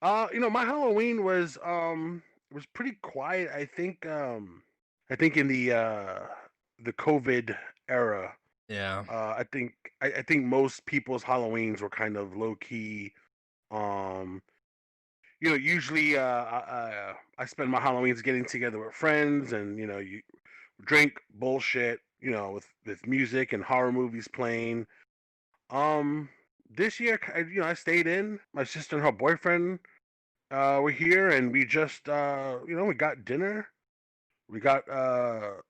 My Halloween was pretty quiet. I think in the COVID era, Yeah. I think most people's Halloweens were kind of low key. Um, Usually I spend my Halloweens getting together with friends, and you drink bullshit, with music and horror movies playing. Um, this year, I stayed in. My sister and her boyfriend were here, and we just we got dinner, we got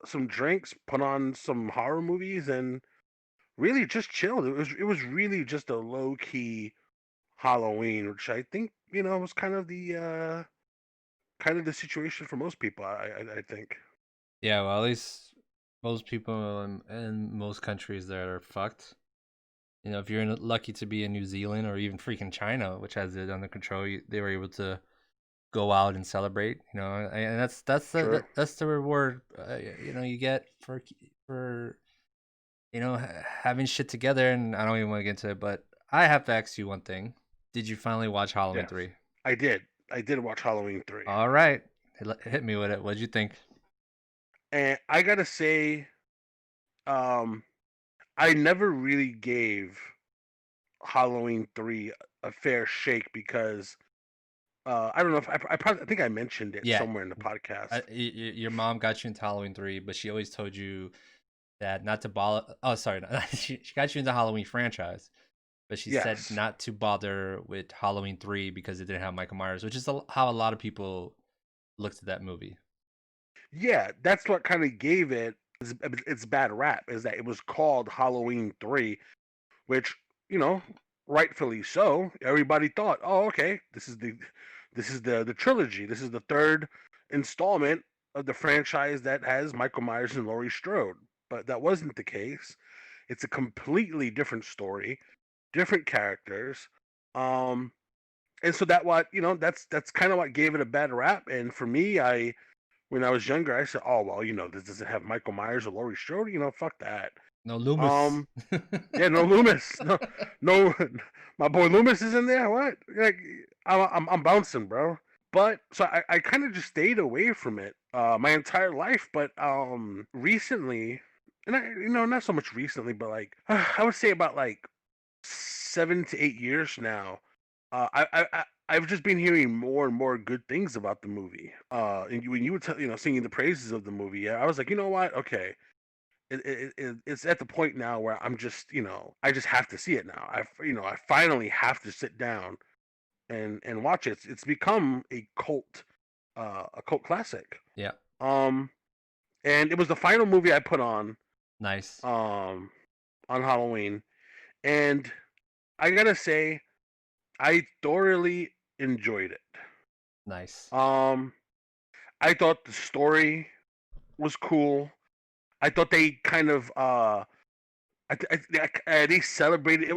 some drinks, put on some horror movies, and really just chilled. It was really just a low key Halloween, which I think was kind of the situation for most people. I think. Yeah, well, at least most people in most countries that are fucked. If you're lucky to be in New Zealand or even freaking China, which has it under control, they were able to go out and celebrate. And True. that's the reward. You get for having shit together. And I don't even want to get into it, but I have to ask you one thing: Did you finally watch Halloween Yes, 3? I did. I did watch Halloween 3, All right, hit me with it. What'd you think? and I gotta say, um, I never really gave Halloween 3 a fair shake because I don't know if I think I mentioned it Yeah, somewhere in the podcast. your mom got you into Halloween 3, but she always told you that not to bother. Oh, sorry, she got you into Halloween franchise, but she said Yes. not to bother with Halloween 3 because it didn't have Michael Myers, which is how a lot of people looked at that movie. Yeah, that's what kind of gave it its bad rap, is that it was called Halloween 3, which, you know, rightfully so. Everybody thought, "Oh, okay, this is the trilogy. This is the third installment of the franchise that has Michael Myers and Laurie Strode." But that wasn't the case. It's a completely different story, different characters. Um and so that's kind of what gave it a bad rap. And for me, I when I was younger, I said, "Oh well, this doesn't have Michael Myers or Laurie Strode. Fuck that." No Loomis. Um, yeah, no Loomis, no, my boy Loomis is in there. What? Like, I'm bouncing, bro. But so I kind of just stayed away from it my entire life. But recently, and not so much recently, but like I would say about like 7 to 8 years now. I've just been hearing more and more good things about the movie. And when you were singing the praises of the movie, yeah, I was like, you know what? Okay, it's at the point now where I'm just I just have to see it now. I finally have to sit down and watch it. It's become a cult classic. Yeah, Um, and it was the final movie I put nice, um on Halloween, and I gotta say I thoroughly enjoyed it. nice. Um, I thought the story was cool. I thought they kind of they celebrated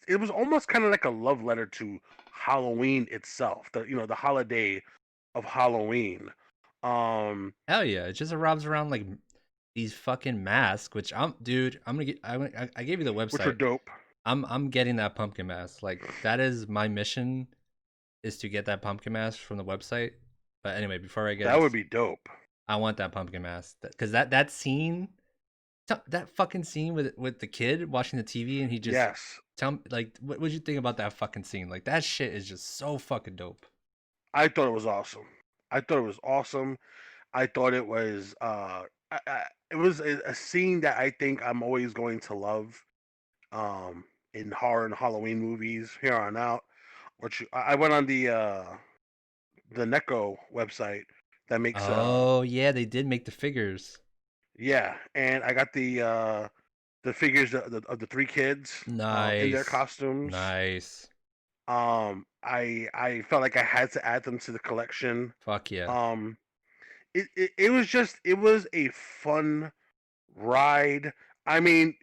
it was almost kind of like a love letter to Halloween itself, the holiday of Halloween. Um, Hell yeah! It just revolves around like these fucking masks, which dude. I'm gonna get. I gave you the which were website. dope. I'm getting that pumpkin mask. Like that is my mission, is to get that pumpkin mask from the website. But anyway, before I get That would into, be dope. I want that pumpkin mask because that scene, that fucking scene with the kid watching the TV and he just Yes, like what'd you think about that fucking scene? Like that shit is just so fucking dope. I thought it was awesome. I thought it was awesome. I thought it was it was a scene that I think I'm always going to love in horror and Halloween movies here on out. Which I went on the Neko website that makes Oh yeah, they did make the figures. yeah, and I got the figures of the three kids in their Nice, costumes. nice. I felt like I had to add them to the collection. Fuck yeah. Um, it was a fun ride. I mean,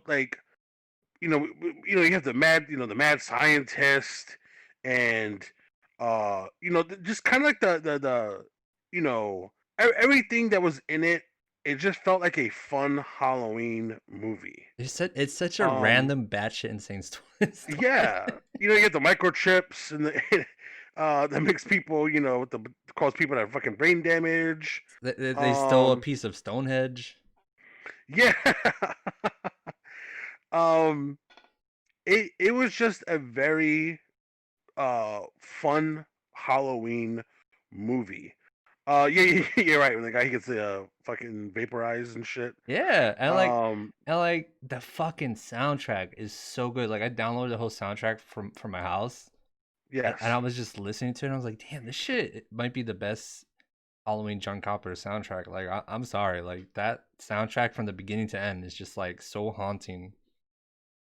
like you have the mad scientist, and just kind of like the everything that was in it. It just felt like a fun Halloween movie. It's such a Um, random batshit insane story. yeah, you get the microchips and the that makes people, cause people to have fucking brain damage. They stole a Um, piece of Stonehenge. yeah. um, it was just a very fun Halloween movie. Yeah, you're right. When the guy he gets fucking vaporized and shit. Yeah, Um, and like the fucking soundtrack is so good. Like I downloaded the whole soundtrack from my house, and I yes, was just listening to it. And I was like, damn, this shit might be the best Halloween John Carpenter soundtrack. Like I'm sorry, like that soundtrack from the beginning to end is just like so haunting.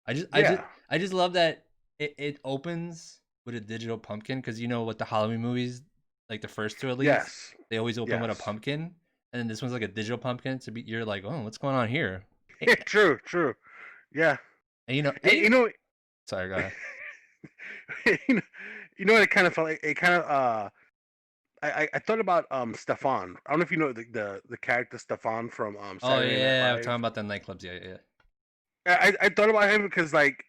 I just I just yeah, I just love that it opens with a digital pumpkin because with the Halloween movies, like the first two at least, yes, they always open with a yes. pumpkin, and then this one's like a digital pumpkin. To be you're like, oh, what's going on here? Eh, True, true. Yeah. And you know, You, you know, sorry, go ahead. you know, you know what it kind of felt like. It kind of I thought about Stefan. I don't know if you know the character Stefan from Oh Saturday Night yeah, I'm Live. talking about the nightclubs. Yeah, yeah. I thought about him because like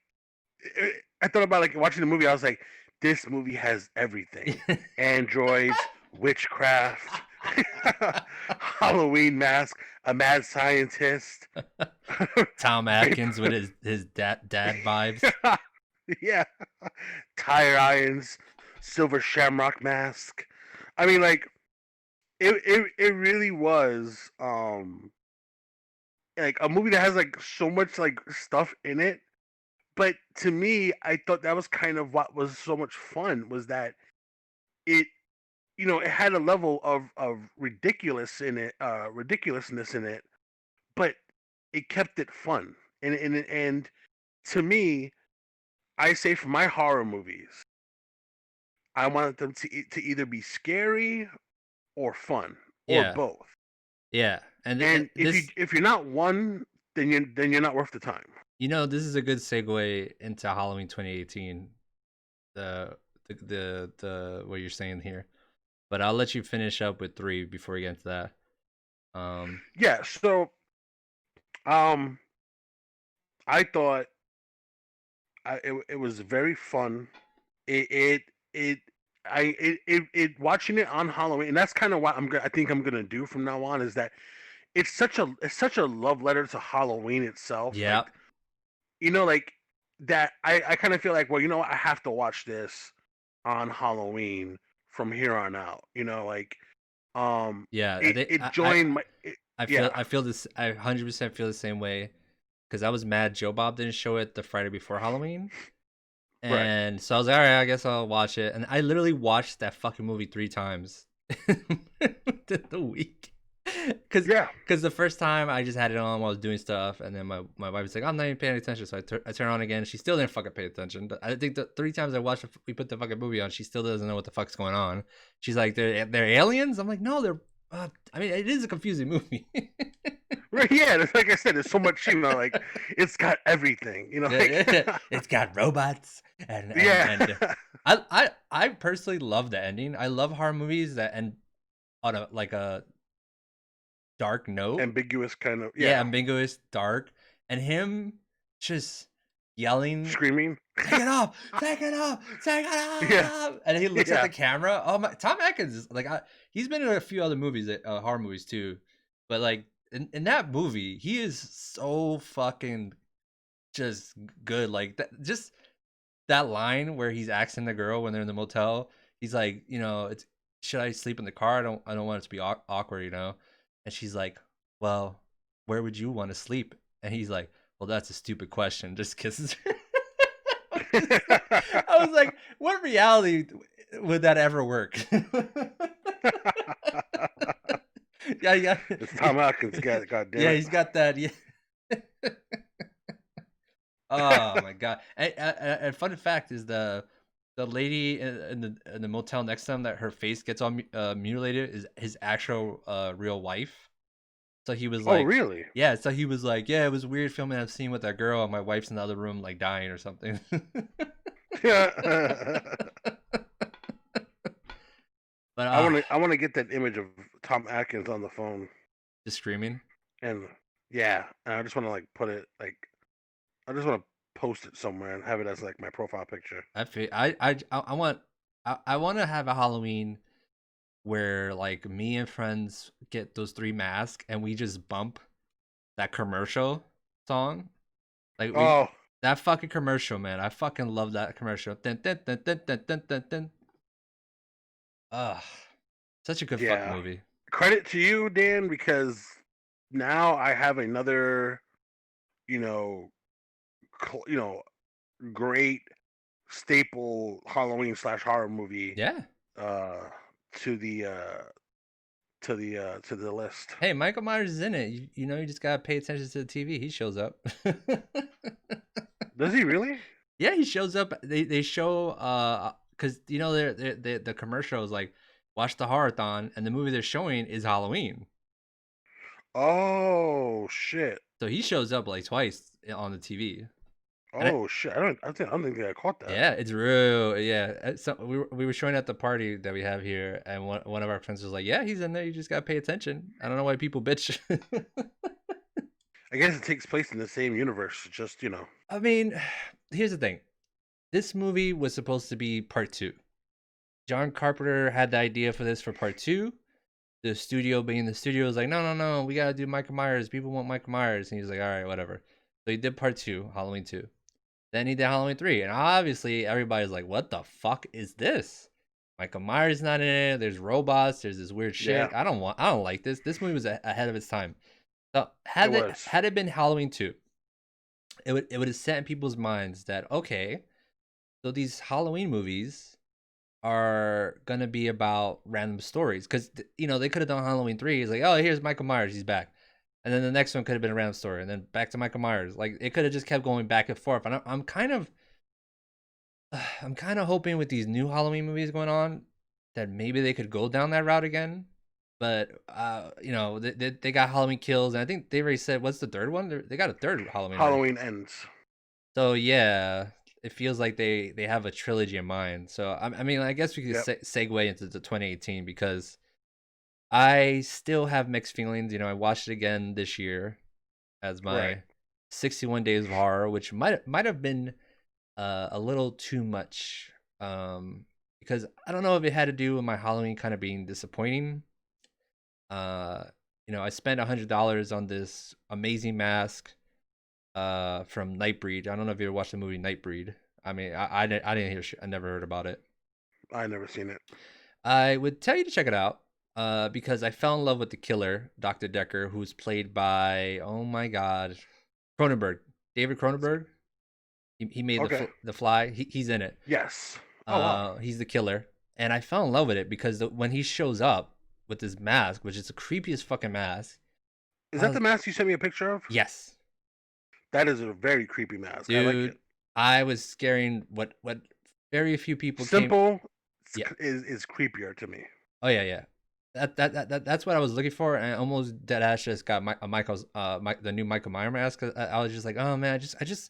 I thought about like watching the movie. I was like, this movie has everything: Yeah. androids, witchcraft, Halloween mask, a mad scientist, Tom vape- Atkins with his dad vibes. yeah, tire irons, silver shamrock mask. I mean, like it really was like a movie that has like so much like stuff in it. But to me, I thought that was kind of what was so much fun was that it it had a level of ridiculousness in it, but it kept it fun. And to me, I say for my horror movies, I want them to either be scary or fun or Yeah, both. yeah. And And this, if you're not one, then you're not worth the time. this is a good segue into Halloween 2018. The what you're saying here, but I'll let you finish up with three before we get into that. Yeah. So um, I thought it was very fun. It it it watching it on Halloween, and that's kind of what I think I'm gonna do from now on. Is that it's such a love letter to Halloween itself. Yeah, Like like that. I kind of feel like, well, I have to watch this on Halloween from here on out. Like yeah. it joined my yeah, I feel this. I 100% feel the same way because I was mad Joe Bob didn't show it the Friday before Halloween. right, And so I was like, all right, I guess I'll watch it. And I literally watched that fucking movie 3 times within the week. yeah. Cause the first time I just had it on while I was doing stuff, and then my wife was like, I'm not even paying attention, so I turn on again. She still didn't fucking pay attention. But I think the 3 times I watched, we put the fucking movie on, she still doesn't know what the fuck's going on. She's like, they're aliens. I'm like, no, they're. I mean, it is a confusing movie. Right, yeah, like I said, there's so much, like it's got everything, like It's got robots yeah, and I personally love the ending. I love horror movies that end on a dark note. ambiguous kind of, Yeah, yeah, ambiguous, dark, and him just yelling, screaming, "Take it off! Take it off! Take it yeah, off!" And he looks at yeah, the camera. Oh my! Tom Atkins is like, he's been in a few other movies, horror movies too, but like in that movie, he is so fucking just good. Like just that line where he's asking the girl when they're in the motel. He's like, it's should I sleep in the car? I don't want it to be awkward. And she's like, well, where would you want to sleep? And he's like, well, that's a stupid question. Just kisses her. I was like, what reality would that ever work? Yeah, yeah, it's Tom Atkins, God damn yeah. it. He's got that. Yeah. Oh my god! And fun fact is the lady in the motel next to him that her face gets all mutilated is his actual real wife. So he was Oh, like, really? yeah. So he was like, yeah, it was weird filming a scene with that girl, and my wife's in the other room like dying or something. Yeah. But I want to get that image of Tom Atkins on the phone, just screaming. and yeah, and I just want to like put it like I just want to post it somewhere and have it as like my profile picture. I feel I want I want to have a Halloween where like me and friends get those three masks and we just bump that commercial song. Like we Oh that fucking commercial, man. I fucking love that commercial. Dun, dun, dun, dun, dun, dun, dun, dun. Ugh, such a good fucking yeah. movie. Credit to you, Dan, because now I have another, you know, you know, great staple Halloween slash horror movie Yeah. uh to the to the list. Hey, Michael Myers is in it. You know, you just gotta pay attention to the TV. He shows up. Does he really? Yeah, he shows up. They show because you know the commercial is like watch the horrorthon, and the movie they're showing is Halloween. Oh shit! So he shows up like twice on the TV. And Oh shit! I don't think I caught that. yeah, it's real. Yeah, so we were showing at the party that we have here, and one of our friends was like, "Yeah, he's in there. You just gotta pay attention." I don't know why people bitch. I guess it takes place in the same universe. Just I mean, here's the thing. This movie was supposed to be part two. John Carpenter had the idea for this for part two. The studio, being the studio, was like, no, no, no, we gotta do Michael Myers. People want Michael Myers, and he's like, all right, whatever. So he did part two, Halloween 2. Then he did Halloween 3, and obviously everybody's like, what the fuck is this? Michael Myers not in it. There's robots. There's this weird yeah, shit. I don't like this. This movie was ahead of its time. So it was. had it been Halloween 2, it would have set in people's minds that okay, so these Halloween movies are gonna be about random stories because you know they could have done Halloween 3. It's like, oh, here's Michael Myers, he's back, and then the next one could have been a random story, and then back to Michael Myers. Like it could have just kept going back and forth. And I'm kind of I'm kind of hoping with these new Halloween movies going on that maybe they could go down that route again. But you know, they got Halloween Kills, and I think they already said what's the third one? They got a third Halloween already. Halloween ends. So yeah, it feels like they have a trilogy in mind. So I mean, I guess we could Yep. segue into the 2018 because I still have mixed feelings. You know, I watched it again this year as Right. my 61 Days of Horror, which might have been a little too much. Because I don't know if it had to do with my Halloween kind of being disappointing. Uh, you know, I spent $100 on this amazing mask from Nightbreed. I don't know if you ever watched the movie Nightbreed. I mean, I didn't hear I never heard about it. I never seen it. I would tell you to check it out because I fell in love with the killer, Dr. Decker, who's played by, oh my God, Cronenberg. David Cronenberg. He made Okay. the Fly. He's in it. Yes. Oh wow. He's the killer. And I fell in love with it because when he shows up with this mask, which is the creepiest fucking mask. Is that the mask you sent me a picture of? Yes. That is a very creepy mask. I like Dude, it. I was scaring what very few people came. Simple Yeah. is creepier to me. Oh yeah, yeah. That's what I was looking for, and I almost dead ass just got Michael's the new Michael Myers mask. 'Cause I was just like, oh man, I just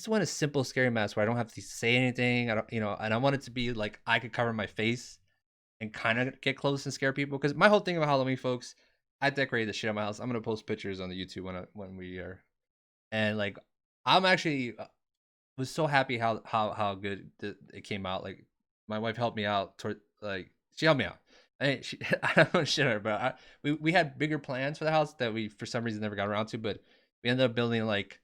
want a simple scary mask where I don't have to say anything. I don't, you know, and I want it to be like I could cover my face and kind of get close and scare people. Because my whole thing about Halloween, folks, I decorated the shit out of my house. I'm gonna post pictures on the YouTube when we are, and like I'm actually was so happy how good it came out. Like my wife helped me out toward like she helped me out. I don't know shit her, but we had bigger plans for the house that we for some reason never got around to. But we ended up building like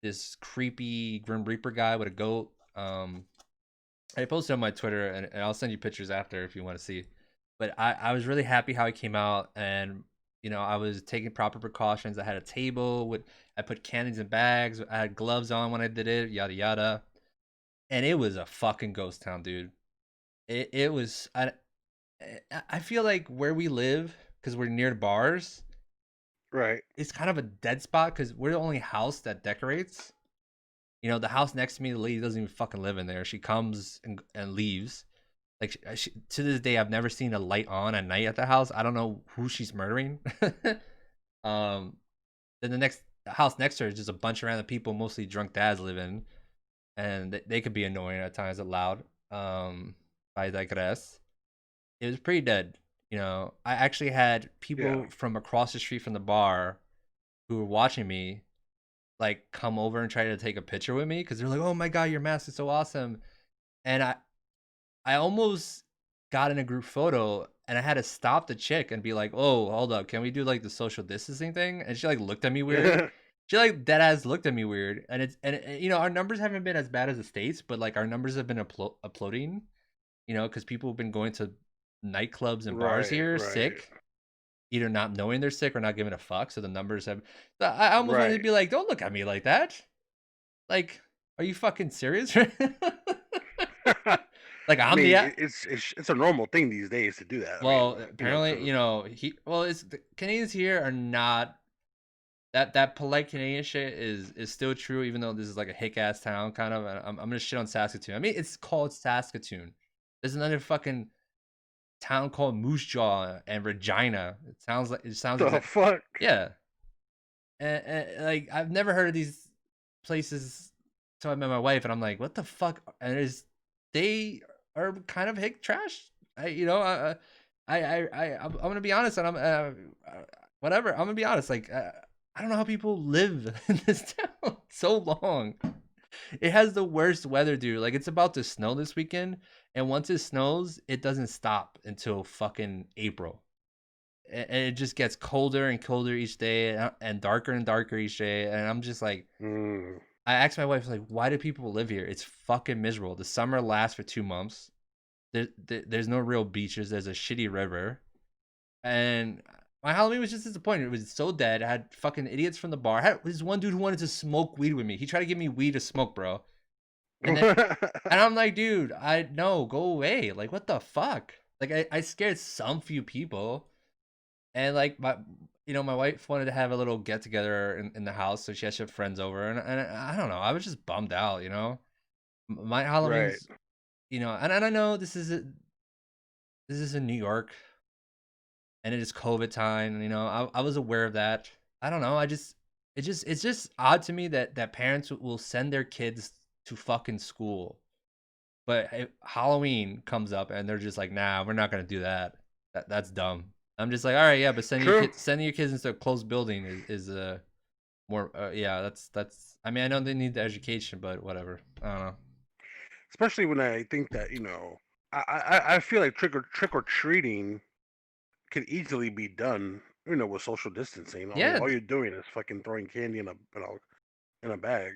this creepy Grim Reaper guy with a goat. I posted on my Twitter and I'll send you pictures after if you want to see. But I was really happy how it came out, and you know I was taking proper precautions. I had a table with I put candies in bags. I had gloves on when I did it. Yada yada, and it was a fucking ghost town, dude. It was I feel like where we live because we're near bars. Right. It's kind of a dead spot because we're the only house that decorates. You know, the house next to me, the lady doesn't even fucking live in there. She comes and leaves. Like to this day, I've never seen a light on at night at the house. I don't know who she's murdering. um, then the next house next to her is just a bunch of random people, mostly drunk dads live in, and they could be annoying at times, loud. I digress. It was pretty dead. You know, I actually had Yeah. people from across the street from the bar who were watching me like come over and try to take a picture with me because they're like, "Oh my god, your mask is so awesome," and I almost got in a group photo and I had to stop the chick and be like, "Oh, hold up, can we do like the social distancing thing?" And she like looked at me weird. She like dead ass looked at me weird, and you know, our numbers haven't been as bad as the states, but like our numbers have been uploading, you know, because people have been going to nightclubs and bars Right, here right, sick, either not knowing they're sick or not giving a fuck. So the numbers have. So I almost wanted to right. be like, "Don't look at me like that." Like, are you fucking serious? Like I I'm the mean, it's a normal thing these days to do that. I well, mean, you know, apparently, to you know, it's the Canadians here are not that polite Canadian shit is still true, even though this is like a hick ass town, kind of. And I'm gonna shit on Saskatoon. I mean, it's called Saskatoon. There's another fucking town called Moose Jaw and Regina. It sounds the exact. fuck. Yeah, and like I've never heard of these places until I met my wife, and I'm like, what the fuck? And they are kind of hick trash. You know, I'm gonna be honest, and whatever. I'm gonna be honest. Like, I don't know how people live in this town so long. It has the worst weather, dude. Like, it's about to snow this weekend, and once it snows, it doesn't stop until fucking April. And it just gets colder and colder each day, and darker and darker each day. And I'm just like, Mm. I asked my wife, like, why do people live here? It's fucking miserable. The summer lasts for 2 months. There's no real beaches. There's a shitty river. And my Halloween was just disappointed. It was so dead. I had fucking idiots from the bar. I had this one dude who wanted to smoke weed with me. He tried to give me weed to smoke, bro. And then, and I'm like, dude, I no, go away. Like, what the fuck? Like, I scared some few people. And like my wife wanted to have a little get together in the house, so she had some friends over, and I don't know. I was just bummed out, you know. My Right. Halloween's, you know, and I know this is in New York, and it is COVID time. You know, I was aware of that. I don't know. It's just odd to me that parents will send their kids to fucking school, but Halloween comes up and they're just like, nah, we're not gonna do that. That's dumb. I'm just like, all right, yeah, but True. sending your kids into a closed building is more yeah, that's. I mean, I know they need the education, but whatever. I don't know. Especially when I think that, you know, I feel like trick or treating could easily be done, you know, with social distancing. I mean, Yeah, all you're doing is fucking throwing candy in a, you know, in a bag.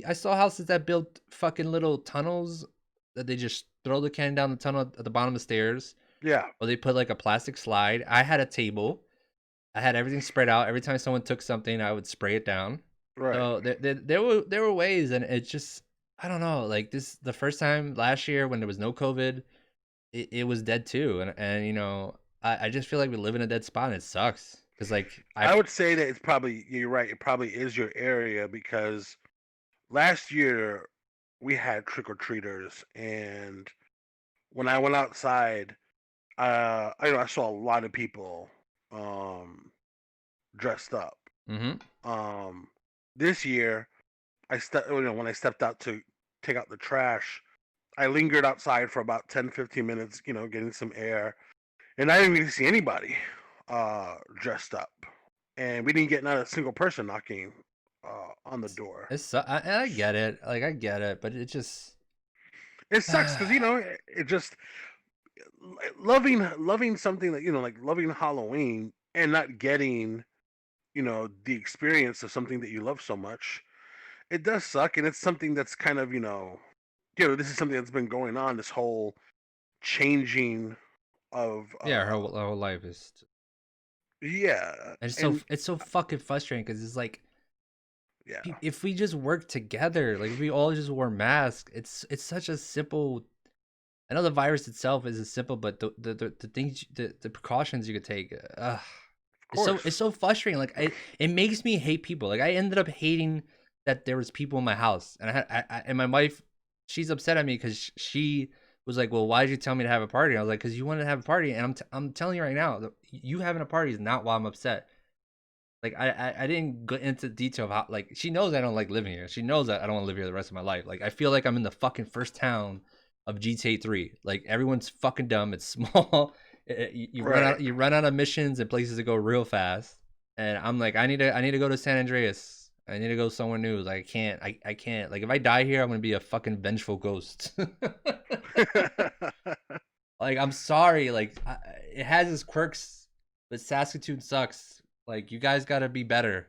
I saw houses that built fucking little tunnels that they just throw the can down the tunnel at the bottom of the stairs, Yeah. or they put like a plastic slide. I had a table. I had everything spread out. Every time someone took something, I would spray it down. Right. So there were ways, and it just I don't know. Like this, the first time last year when there was no COVID, it was dead too, and you know I just feel like we live in a dead spot, and it sucks because like I would say that it's probably, you're right. It probably is your area because last year we had trick or treaters, and when I went outside, I know I saw a lot of people um dressed up. mm-hmm, Um, this year, you know, when I stepped out to take out the trash, I lingered outside for about 10, 15 minutes, you know, getting some air, and I didn't really see anybody dressed up, and we didn't get not a single person knocking on the door. I get it, like I get it, but it just It sucks because, you know, it just loving something that, you know, like loving Halloween and not getting, you know, the experience of something that you love so much. It does suck, and it's something that's kind of, you know, this is something that's been going on. This whole changing of, yeah, her whole life is. yeah, So and it's so fucking frustrating because it's like yeah, if we just work together, like if we all just wore masks, it's such a simple. I know the virus itself isn't simple, but the things the precautions you could take, of course, it's so frustrating. Like it makes me hate people. Like I ended up hating that there was people in my house, and and my wife, she's upset at me because she was like, "Well, why did you tell me to have a party?" And I was like, "Because you wanted to have a party," and I'm telling you right now, you having a party is not why I'm upset. Like I didn't go into detail of how like she knows I don't like living here. She knows that I don't want to live here the rest of my life. Like I feel like I'm in the fucking first town of GTA 3. Like everyone's fucking dumb. It's small. right. You run out of missions and places to go real fast. And I'm like I need to go to San Andreas. I need to go somewhere new. Like I can't. Like if I die here, I'm gonna be a fucking vengeful ghost. Like I'm sorry. Like it has its quirks, but Saskatoon sucks. Like you guys gotta be better.